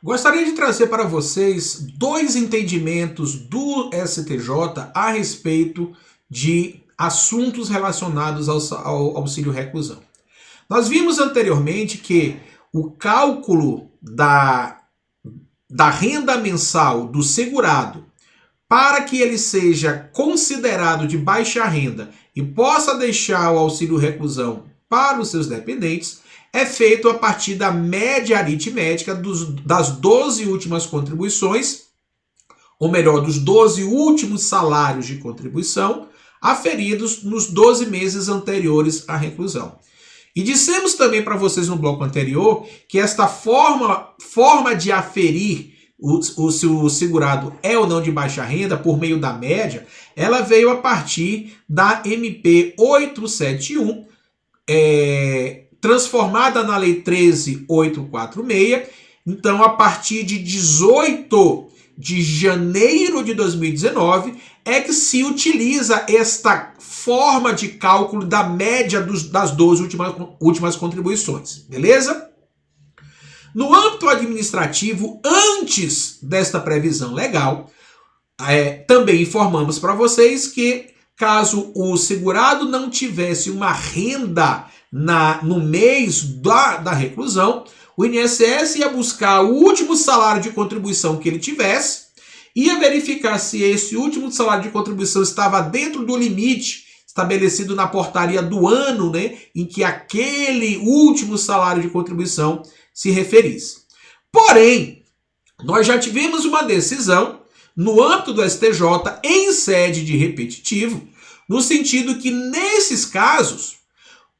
Gostaria de trazer para vocês dois entendimentos do STJ a respeito de assuntos relacionados ao auxílio reclusão. Nós vimos anteriormente que o cálculo da renda mensal do segurado para que ele seja considerado de baixa renda e possa deixar o auxílio reclusão para os seus dependentes é feito a partir da média aritmética das 12 últimas contribuições, ou melhor, dos 12 últimos salários de contribuição aferidos nos 12 meses anteriores à reclusão. E dissemos também para vocês no bloco anterior que esta forma de aferir se o segurado é ou não de baixa renda por meio da média, ela veio a partir da MP 871, transformada na Lei 13.846. Então, a partir de 18 de janeiro de 2019, é que se utiliza esta forma de cálculo da média das 12 últimas contribuições, beleza? No âmbito administrativo, antes desta previsão legal, também informamos para vocês que caso o segurado não tivesse uma renda no mês da reclusão, o INSS ia buscar o último salário de contribuição que ele tivesse, ia verificar se esse último salário de contribuição estava dentro do limite estabelecido na portaria do ano, né, em que aquele último salário de contribuição se referisse. Porém, nós já tivemos uma decisão no âmbito do STJ em sede de repetitivo, no sentido que nesses casos,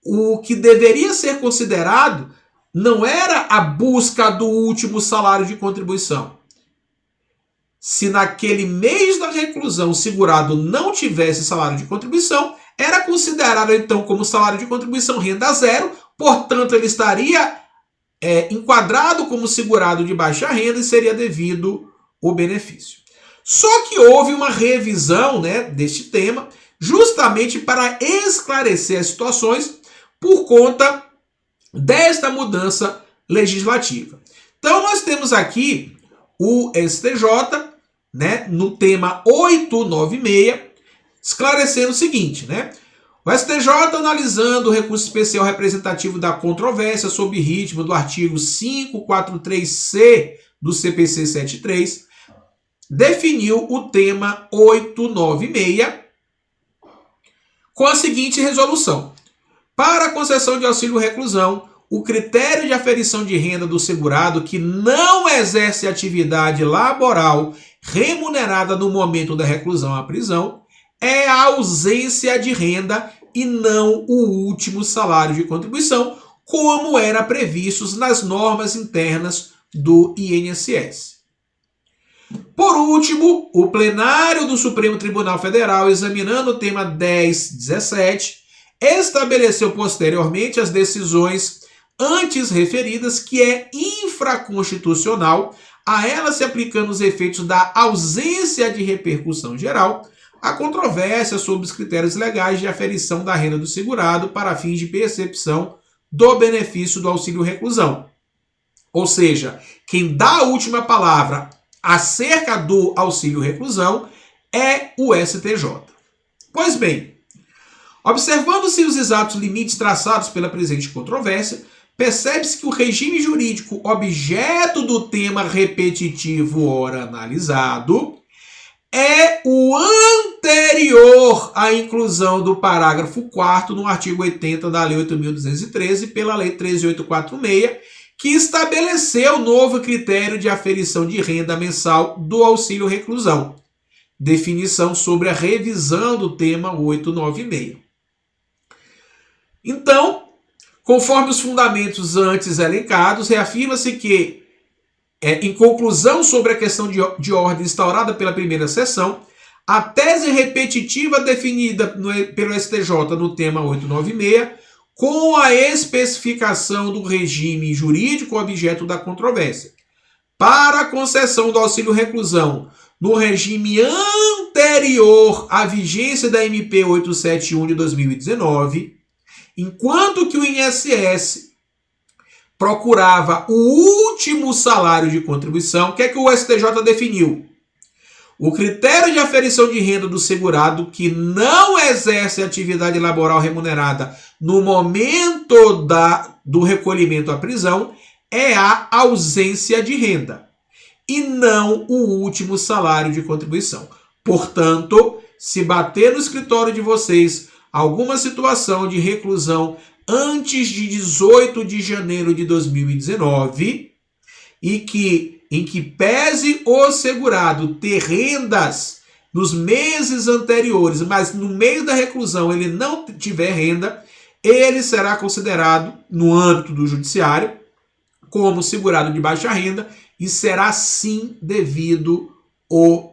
o que deveria ser considerado não era a busca do último salário de contribuição. Se naquele mês da reclusão o segurado não tivesse salário de contribuição, era considerado então como salário de contribuição renda zero, portanto ele estaria enquadrado como segurado de baixa renda e seria devido o benefício. Só que houve uma revisão, né, deste tema, justamente para esclarecer as situações por conta desta mudança legislativa. Então nós temos aqui o STJ, né, no tema 896, esclarecendo o seguinte, né? O STJ, analisando o recurso especial representativo da controvérsia sob ritmo do artigo 543C do CPC 73, definiu o tema 896 com a seguinte resolução. Para a concessão de auxílio reclusão, o critério de aferição de renda do segurado que não exerce atividade laboral remunerada no momento da reclusão à prisão é a ausência de renda e não o último salário de contribuição, como era previsto nas normas internas do INSS. Por último, o plenário do Supremo Tribunal Federal, examinando o tema 1017, estabeleceu posteriormente as decisões antes referidas, que é infraconstitucional, a ela se aplicando os efeitos da ausência de repercussão geral, a controvérsia sobre os critérios legais de aferição da renda do segurado para fins de percepção do benefício do auxílio reclusão. Ou seja, quem dá a última palavra acerca do auxílio reclusão é o STJ. Pois bem, observando-se os exatos limites traçados pela presente controvérsia, percebe-se que o regime jurídico objeto do tema repetitivo ora analisado é o anterior à inclusão do parágrafo 4º no artigo 80 da Lei 8.213 pela Lei 13.846, que estabeleceu o novo critério de aferição de renda mensal do auxílio reclusão. Definição sobre a revisão do tema 896. Então, conforme os fundamentos antes elencados, reafirma-se que, em conclusão sobre a questão de ordem instaurada pela primeira sessão, a tese repetitiva definida pelo STJ no tema 896, com a especificação do regime jurídico objeto da controvérsia, para a concessão do auxílio reclusão no regime anterior à vigência da MP 871 de 2019, enquanto que o INSS procurava o último salário de contribuição, o que é que o STJ definiu? O critério de aferição de renda do segurado que não exerce atividade laboral remunerada no momento do recolhimento à prisão é a ausência de renda e não o último salário de contribuição. Portanto, se bater no escritório de vocês alguma situação de reclusão antes de 18 de janeiro de 2019 em que pese o segurado ter rendas nos meses anteriores, mas no meio da reclusão ele não tiver renda, ele será considerado, no âmbito do judiciário, como segurado de baixa renda e será sim devido o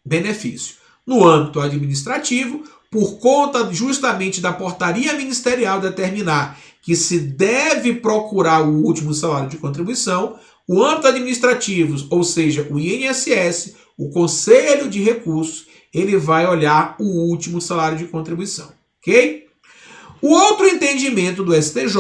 benefício. No âmbito administrativo, por conta justamente da portaria ministerial determinar que se deve procurar o último salário de contribuição, o âmbito administrativo, ou seja, o INSS, o Conselho de Recursos, ele vai olhar o último salário de contribuição, ok? O outro entendimento do STJ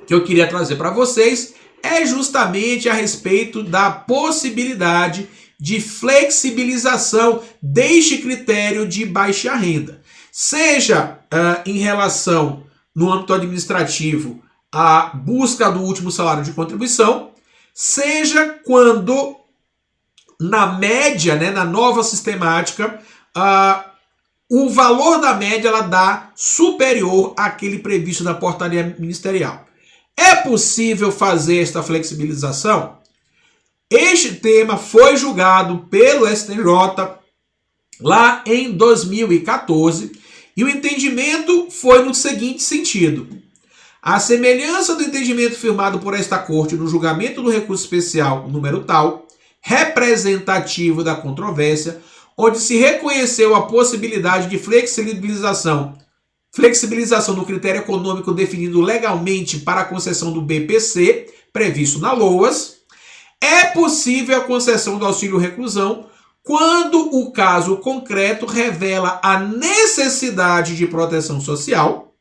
que eu queria trazer para vocês é justamente a respeito da possibilidade de flexibilização deste critério de baixa renda. Seja em relação, no âmbito administrativo, à busca do último salário de contribuição, seja quando, na média, na nova sistemática, o valor da média ela dá superior àquele previsto na portaria ministerial. É possível fazer esta flexibilização? Este tema foi julgado pelo STJ lá em 2014 e o entendimento foi no seguinte sentido: a semelhança do entendimento firmado por esta Corte no julgamento do recurso especial número tal, representativo da controvérsia, onde se reconheceu a possibilidade de flexibilização do critério econômico definido legalmente para a concessão do BPC, previsto na LOAS, é possível a concessão do auxílio reclusão quando o caso concreto revela a necessidade de proteção social,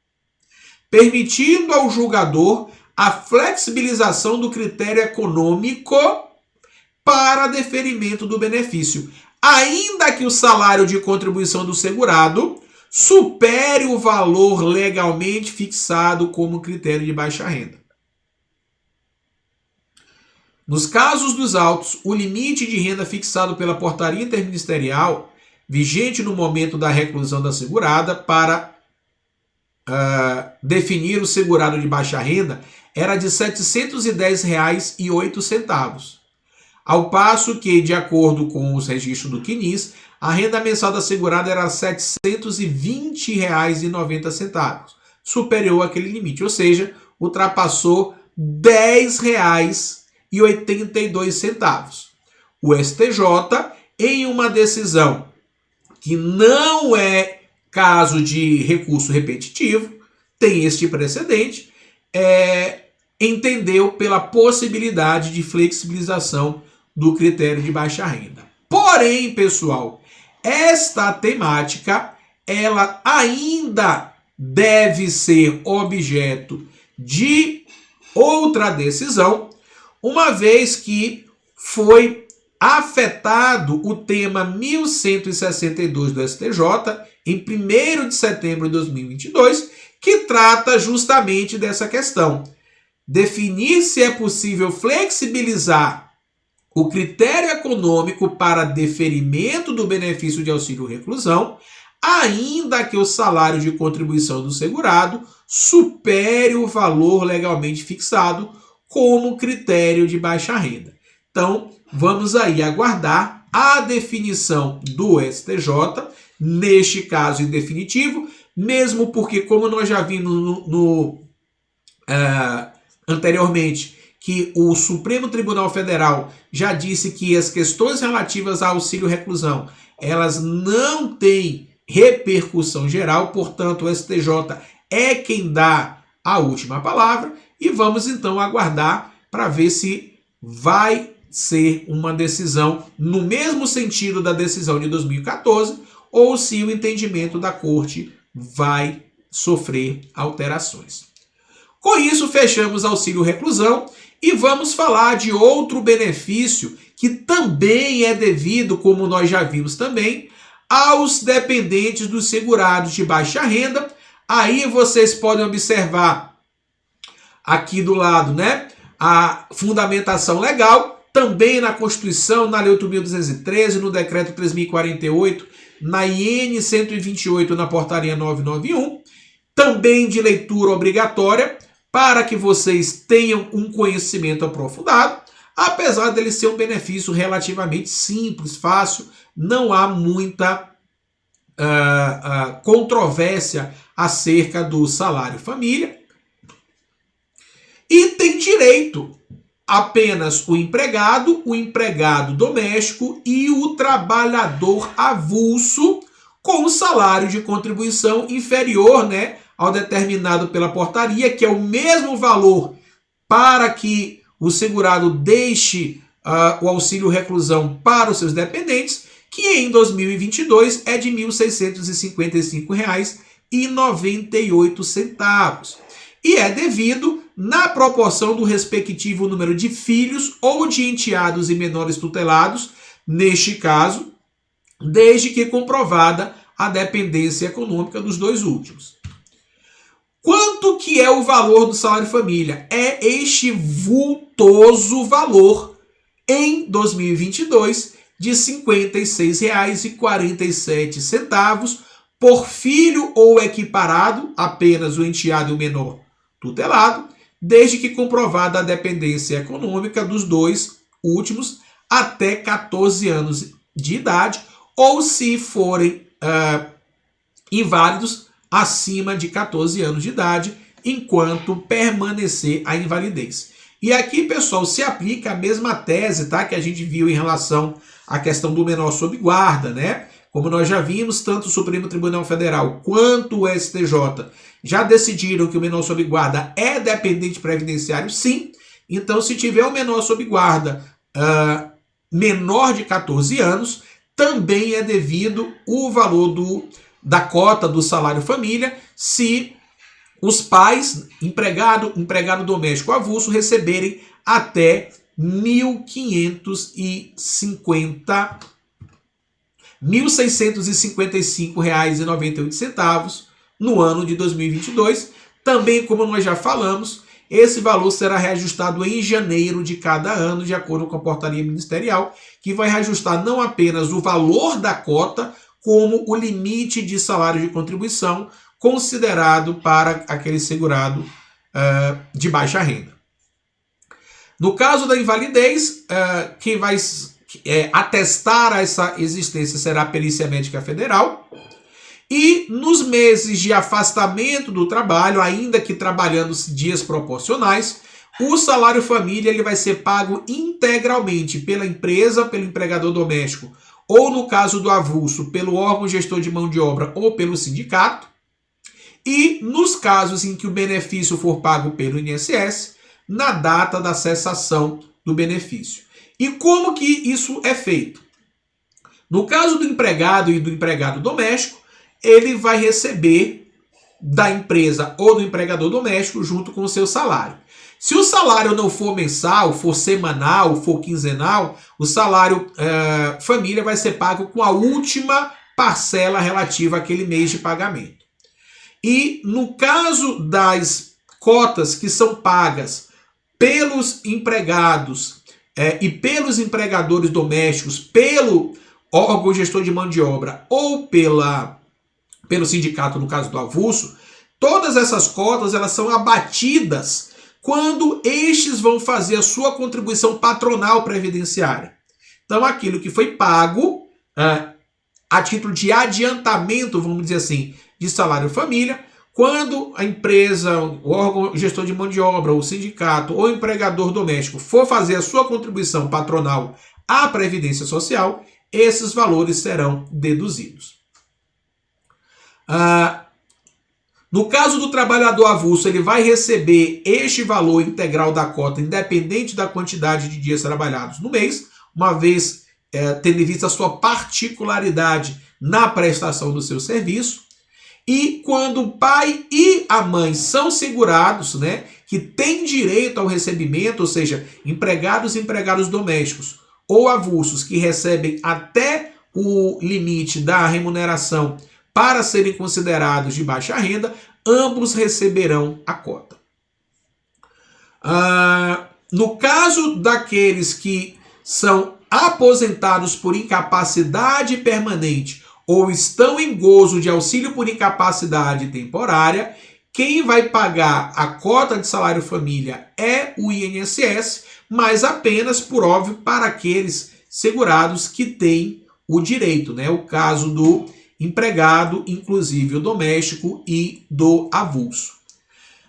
permitindo ao julgador a flexibilização do critério econômico para deferimento do benefício, ainda que o salário de contribuição do segurado supere o valor legalmente fixado como critério de baixa renda. Nos casos dos autos, o limite de renda fixado pela portaria interministerial, vigente no momento da reclusão da segurada, para definir o segurado de baixa renda, era de R$ 710,08, ao passo que, de acordo com os registros do CNIS, a renda mensal da segurada era R$ 720,90, superior àquele limite, ou seja, ultrapassou R$ 10,82. O STJ, em uma decisão que não é caso de recurso repetitivo, tem este precedente, entendeu pela possibilidade de flexibilização do critério de baixa renda. Porém, pessoal, esta temática ela ainda deve ser objeto de outra decisão, uma vez que foi afetado o tema 1162 do STJ em 1º de setembro de 2022, que trata justamente dessa questão. Definir se é possível flexibilizar o critério econômico para deferimento do benefício de auxílio reclusão, ainda que o salário de contribuição do segurado supere o valor legalmente fixado como critério de baixa renda. Então, vamos aí aguardar a definição do STJ, neste caso em definitivo, mesmo porque, como nós já vimos anteriormente, que o Supremo Tribunal Federal já disse que as questões relativas ao auxílio reclusão, elas não têm repercussão geral, portanto o STJ é quem dá a última palavra e vamos então aguardar para ver se vai ser uma decisão no mesmo sentido da decisão de 2014 ou se o entendimento da Corte vai sofrer alterações. Com isso, fechamos auxílio reclusão e vamos falar de outro benefício que também é devido, como nós já vimos também, aos dependentes dos segurados de baixa renda. Aí vocês podem observar aqui do lado, né, a fundamentação legal, também na Constituição, na Lei 8.213, no Decreto 3.048, na IN 128, na Portaria 991, também de leitura obrigatória, para que vocês tenham um conhecimento aprofundado, apesar dele ser um benefício relativamente simples, fácil, não há muita controvérsia acerca do salário família. E tem direito apenas o empregado doméstico e o trabalhador avulso com salário de contribuição inferior, né, ao determinado pela portaria, que é o mesmo valor para que o segurado deixe o auxílio reclusão para os seus dependentes, que em 2022 é de R$ 1.655,98. E é devido na proporção do respectivo número de filhos ou de enteados e menores tutelados, neste caso, desde que comprovada a dependência econômica dos dois últimos. Quanto que é o valor do salário família? É este vultoso valor em 2022 de R$ 56,47 por filho ou equiparado, apenas o enteado e o menor tutelado, desde que comprovada a dependência econômica dos dois últimos até 14 anos de idade, ou se forem inválidos acima de 14 anos de idade, enquanto permanecer a invalidez. E aqui, pessoal, se aplica a mesma tese, tá, que a gente viu em relação à questão do menor sob guarda, né? Como nós já vimos, tanto o Supremo Tribunal Federal quanto o STJ já decidiram que o menor sob guarda é dependente previdenciário, sim. Então, se tiver um menor sob guarda menor de 14 anos, também é devido o valor da cota do salário família, se os pais, empregado doméstico avulso, receberem até R$ 1.655,98 no ano de 2022. Também, como nós já falamos, esse valor será reajustado em janeiro de cada ano, de acordo com a portaria ministerial, que vai reajustar não apenas o valor da cota, como o limite de salário de contribuição considerado para aquele segurado de baixa renda. No caso da invalidez, quem vai atestar essa existência será a Perícia Médica Federal. E nos meses de afastamento do trabalho, ainda que trabalhando dias proporcionais, o salário família ele vai ser pago integralmente pela empresa, pelo empregador doméstico, ou no caso do avulso, pelo órgão gestor de mão de obra ou pelo sindicato. E nos casos em que o benefício for pago pelo INSS, na data da cessação do benefício. E como que isso é feito? No caso do empregado e do empregado doméstico, ele vai receber da empresa ou do empregador doméstico junto com o seu salário. Se o salário não for mensal, for semanal, for quinzenal, o salário família vai ser pago com a última parcela relativa àquele mês de pagamento. E no caso das cotas que são pagas pelos empregados e pelos empregadores domésticos, pelo órgão gestor de mão de obra ou pelo sindicato, no caso do avulso, todas essas cotas elas são abatidas quando estes vão fazer a sua contribuição patronal previdenciária. Então, aquilo que foi pago a título de adiantamento, vamos dizer assim, de salário família, quando a empresa, o órgão gestor de mão de obra, o sindicato ou o empregador doméstico for fazer a sua contribuição patronal à Previdência Social, esses valores serão deduzidos. No caso do trabalhador avulso, ele vai receber este valor integral da cota, independente da quantidade de dias trabalhados no mês, uma vez tendo em vista a sua particularidade na prestação do seu serviço. E quando o pai e a mãe são segurados, né, que têm direito ao recebimento, ou seja, empregados e empregados domésticos ou avulsos que recebem até o limite da remuneração para serem considerados de baixa renda, ambos receberão a cota. No caso daqueles que são aposentados por incapacidade permanente ou estão em gozo de auxílio por incapacidade temporária, quem vai pagar a cota de salário família é o INSS, mas apenas, por óbvio, para aqueles segurados que têm o direito, né? O caso do empregado, inclusive o doméstico e do avulso.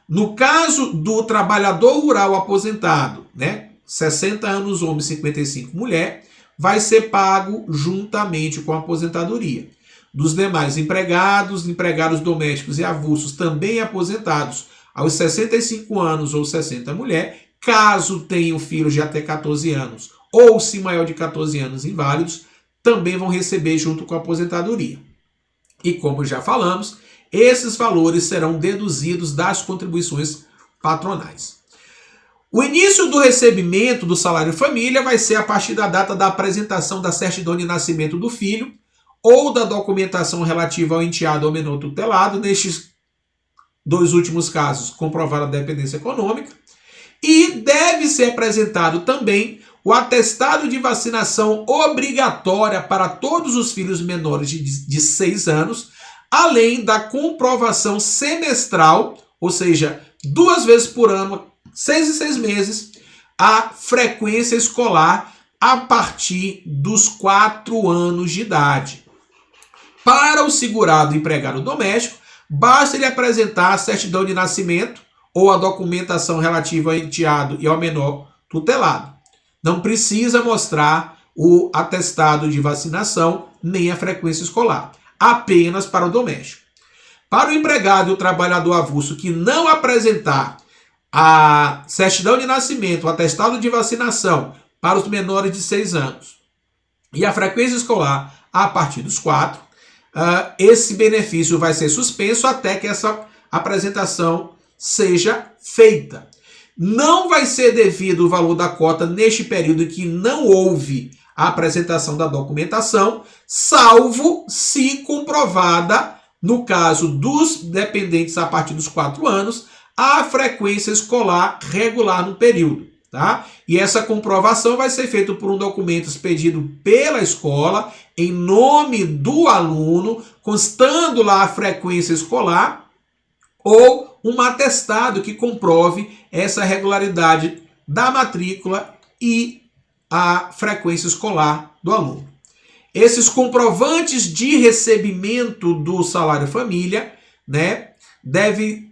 No caso do trabalhador rural aposentado, né? 60 anos homem, 55 mulher, vai ser pago juntamente com a aposentadoria. Dos demais empregados, empregados domésticos e avulsos também aposentados aos 65 anos ou 60 mulher, caso tenham filhos de até 14 anos ou se maior de 14 anos inválidos, também vão receber junto com a aposentadoria. E como já falamos, esses valores serão deduzidos das contribuições patronais. O início do recebimento do salário família vai ser a partir da data da apresentação da certidão de nascimento do filho ou da documentação relativa ao enteado ou menor tutelado, nestes dois últimos casos, comprovada a dependência econômica, e deve ser apresentado também o atestado de vacinação obrigatória para todos os filhos menores de 6 anos, além da comprovação semestral, ou seja, 2 vezes por ano, 6 em 6 meses, a frequência escolar a partir dos 4 anos de idade. Para o segurado empregado doméstico, basta ele apresentar a certidão de nascimento ou a documentação relativa ao enteado e ao menor tutelado. Não precisa mostrar o atestado de vacinação nem a frequência escolar, apenas para o doméstico. Para o empregado e o trabalhador avulso que não apresentar a certidão de nascimento, o atestado de vacinação para os menores de 6 anos e a frequência escolar a partir dos 4, esse benefício vai ser suspenso até que essa apresentação seja feita. Não vai ser devido o valor da cota neste período em que não houve a apresentação da documentação, salvo se comprovada, no caso dos dependentes a partir dos 4 anos, a frequência escolar regular no período. Tá? E essa comprovação vai ser feita por um documento expedido pela escola, em nome do aluno, constando lá a frequência escolar, ou um atestado que comprove essa regularidade da matrícula e a frequência escolar do aluno. Esses comprovantes de recebimento do salário família, né, devem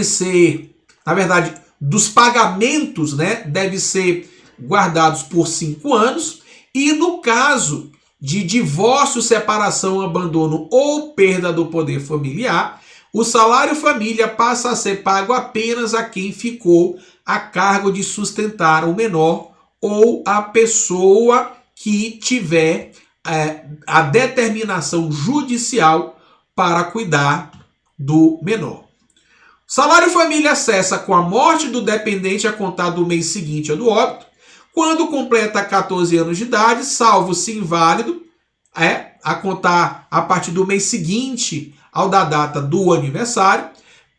ser, na verdade, dos pagamentos, né, devem ser guardados por 5 anos, e no caso de divórcio, separação, abandono ou perda do poder familiar, o salário família passa a ser pago apenas a quem ficou a cargo de sustentar o menor ou a pessoa que tiver a determinação judicial para cuidar do menor. Salário família cessa com a morte do dependente a contar do mês seguinte ao do óbito, quando completa 14 anos de idade, salvo se inválido, a contar a partir do mês seguinte ao da data do aniversário,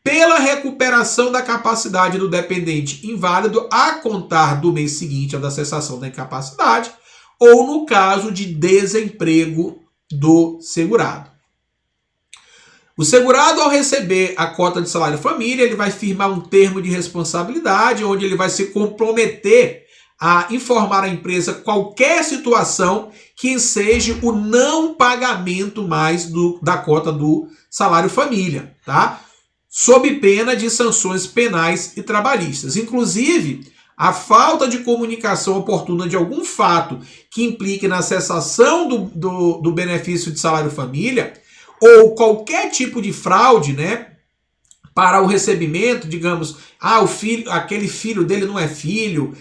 pela recuperação da capacidade do dependente inválido a contar do mês seguinte ao da cessação da incapacidade, ou no caso de desemprego do segurado. O segurado, ao receber a cota de salário família, ele vai firmar um termo de responsabilidade, onde ele vai se comprometer a informar à empresa qualquer situação que enseje o não pagamento mais da cota do salário família, tá? Sob pena de sanções penais e trabalhistas. Inclusive, a falta de comunicação oportuna de algum fato que implique na cessação do benefício de salário família, ou qualquer tipo de fraude, né, para o recebimento, digamos, aquele filho dele não é filho,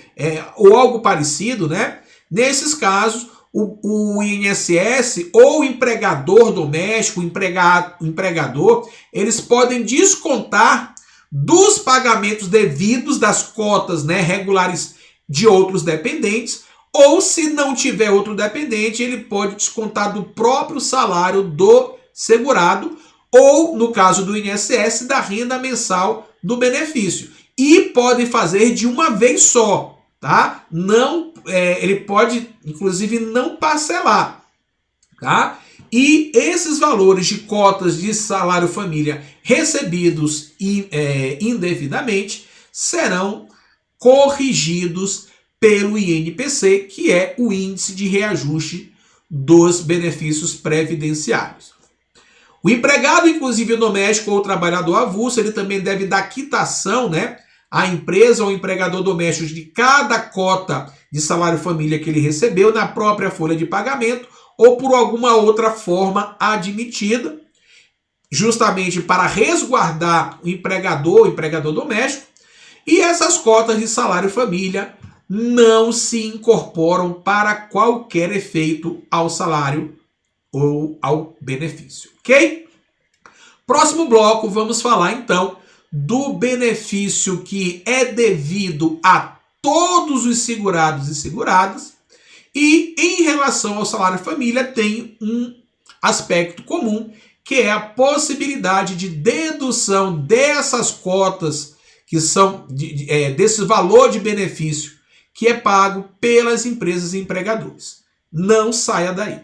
ou algo parecido, né? Nesses casos, o INSS ou o empregador doméstico, o empregador, eles podem descontar dos pagamentos devidos das cotas, né, regulares de outros dependentes, ou se não tiver outro dependente, ele pode descontar do próprio salário do segurado, ou, no caso do INSS, da renda mensal do benefício. E pode fazer de uma vez só, tá? Não, ele pode, inclusive, não parcelar, tá? E esses valores de cotas de salário família recebidos indevidamente serão corrigidos pelo INPC, que é o Índice de Reajuste dos Benefícios Previdenciários. O empregado, inclusive o doméstico ou o trabalhador avulso, ele também deve dar quitação, né, à empresa ou empregador doméstico de cada cota de salário família que ele recebeu na própria folha de pagamento ou por alguma outra forma admitida, justamente para resguardar o empregador doméstico. E essas cotas de salário família não se incorporam para qualquer efeito ao salário ou ao benefício, ok? Próximo bloco, vamos falar então do benefício que é devido a todos os segurados e seguradas, e em relação ao salário família tem um aspecto comum, que é a possibilidade de dedução dessas cotas, que são desse valor de benefício que é pago pelas empresas empregadoras. Não saia daí.